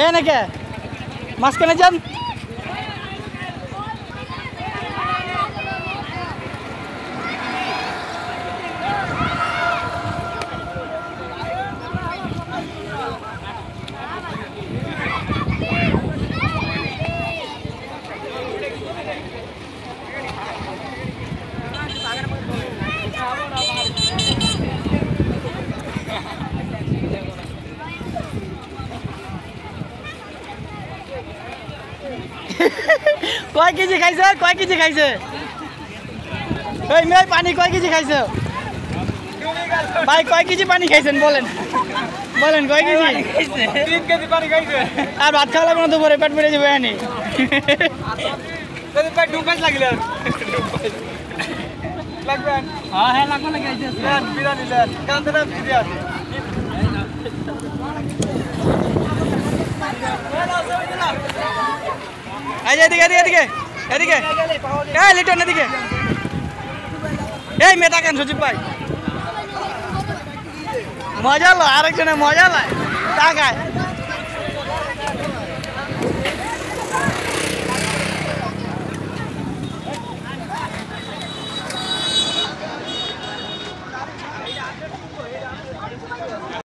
এ নাকি মাঝখানে যান। কয় কেজি খাইছে কয় কেজি খাইছে এই মেয়ে পানি কয় কেজি খাইছে ভাই কয় কেজি পানি খাইছেন বলেন বলেন কয় কেজি 3 কেজি পানি খাইছে আর ভাত খাওয়া লাগবে না দুপুরে পেট ভরে যাবে আনি যদি পেট ঢুকাই লাগিলে লাগবে হ্যাঁ হ্যাঁ লাগবে না খাইছে লেন বিরিয়ানি লেন কান্দে না বিরিয়ানি এই যে এদিকে এদিকে এদিকে এই লিটন এদিকে এই মেটা কেন সচিব ভাই মজা লো আরেকজনে মজা লাই টাকায়